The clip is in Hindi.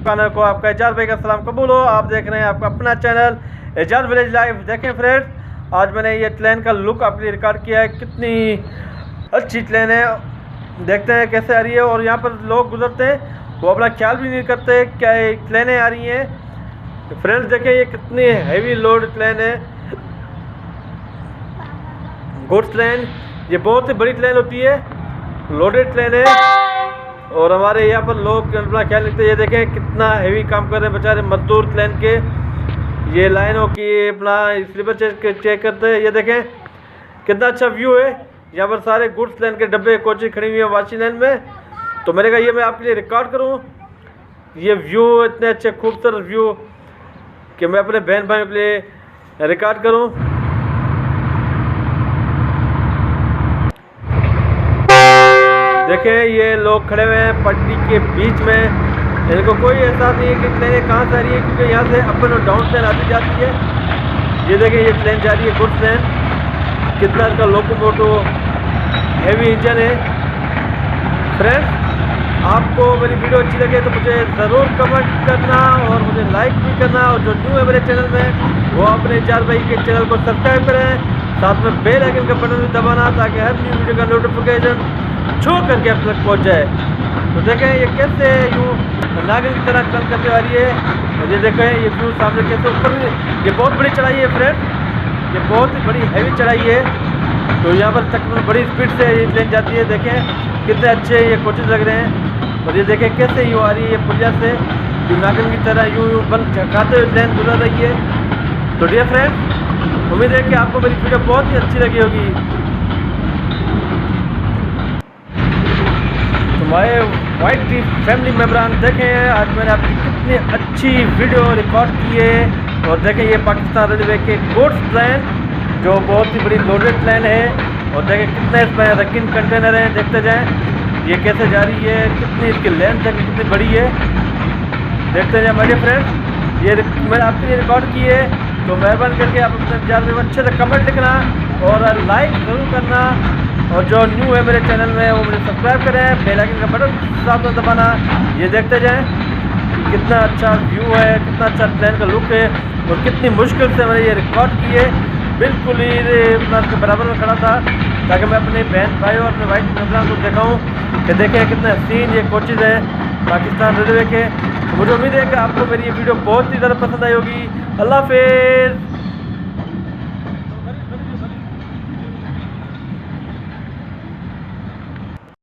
चैनल को आपका एजाज भाई का सलाम कबूल हो। आप देख रहे हैं आपका अपना चैनल एजाज विलेज लाइफ। देखें फ्रेंड्स, आज मैंने ये ट्रेन का लुक आपके लिए रिकॉर्ड किया है। कितनी अच्छी ट्रेन है, देखते हैं कैसे आ रही है। और यहाँ पर लोग गुजरते हैं, वो अपना ख्याल भी नहीं करते क्या ट्रेनें आ रही हैं। फ्रेंड्स देखें, ये कितनी हैवी लोड ट्रेन है, गुड्स ट्रेन। ये बहुत ही बड़ी ट्रेन होती है, लोडेड ट्रेन है। और हमारे यहाँ पर लोग अपना ख्याल रखते हैं। ये देखें कितना हैवी काम कर रहे हैं बेचारे मजदूर ट्रेन के। ये लाइनों की अपना स्लीपर चेक करते हैं। ये देखें कितना अच्छा व्यू है। यहाँ पर सारे गुड्स ट्रेन के डब्बे कोची खड़ी हुई है वाशी लाइन में। तो मैंने कहा ये मैं आपके लिए रिकॉर्ड करूँ ये व्यू, इतने अच्छे खूबसूरत व्यू कि मैं अपने बहन भाइयों के लिए रिकॉर्ड करूँ। देखें ये लोग खड़े हुए हैं पटरी के बीच में, इनको कोई एहसास नहीं है कि ट्रेनें कहाँ से आ रही है, क्योंकि यहाँ से अप और डाउन ट्रेन आती जाती है। ये देखें ये ट्रेन जा रही है गुड्स ट्रेन, कितना इसका लोकोमोटिव हैवी इंजन है। फ्रेंड्स, आपको मेरी वीडियो अच्छी लगे तो मुझे ज़रूर कमेंट करना और मुझे लाइक भी करना। और जो न्यू है मेरे चैनल में वो अपने एजाज भाई के चैनल को सब्सक्राइब करें, साथ में बेल आइकन का बटन भी दबाना ताकि हर न्यू वीडियो का नोटिफिकेशन छू करके आप तक पहुँच जाए। तो देखें ये कैसे यूँ नागिन की तरह चल करके आ रही है। और ये देखें ये व्यू सामने कैसे ऊपर, ये बहुत बड़ी चढ़ाई है फ्रेंड, ये बहुत ही बड़ी हैवी चढ़ाई है। तो यहाँ पर तकरीबन बड़ी स्पीड से ये ट्रेन जाती है। देखें कितने अच्छे ये कोचेज लग रहे हैं। और ये देखें कैसे यूँ आ रही है ये पुलिया से, यूँ नागिन की तरह यूँ बंद झकाते हुए ट्रेन गुजर रही है। तो डियर फ्रेंड्स, उम्मीद है कि आपको मेरी वीडियो बहुत ही अच्छी लगी होगी। हमारे वाइट टी फैमिली मेम्बरान देखें आज मैंने आपकी कितनी अच्छी वीडियो रिकॉर्ड की है। और देखें ये पाकिस्तान रेलवे के गुड्स ट्रेन जो बहुत ही बड़ी लोडेड ट्रेन है। और देखें कितने इसमें रकीन कंटेनर हैं, देखते जाएं ये कैसे जा रही है, कितनी इसकी लेंथ है, कितनी बड़ी है, देखते जाएं मेरे फ्रेंड्स। ये मैंने आपके लिए रिकॉर्ड की है। तो मेहरबानी करके आप अपने एजाज में अच्छे से कमेंट लिखना और लाइक ज़रूर करना। और जो न्यू है मेरे चैनल में वो मुझे सब्सक्राइब करें, बेल आइकन का बटन साथ में दबाना। ये देखते जाएं कितना अच्छा व्यू है, कितना अच्छा ट्रेन का लुक है। और कितनी मुश्किल से मैंने ये रिकॉर्ड की है, बिल्कुल ही मैं उसके बराबर में खड़ा था ताकि मैं अपने बहन भाई और अपने वाइफ मेम्बरान को दिखाऊँ कि देखें कितने हसीन ये कोचेज़ हैं पाकिस्तान रेलवे के। मुझे उम्मीद है कि आपको मेरी ये वीडियो बहुत ही ज़्यादा पसंद आई होगी। अल्लाह हाफ़िज़।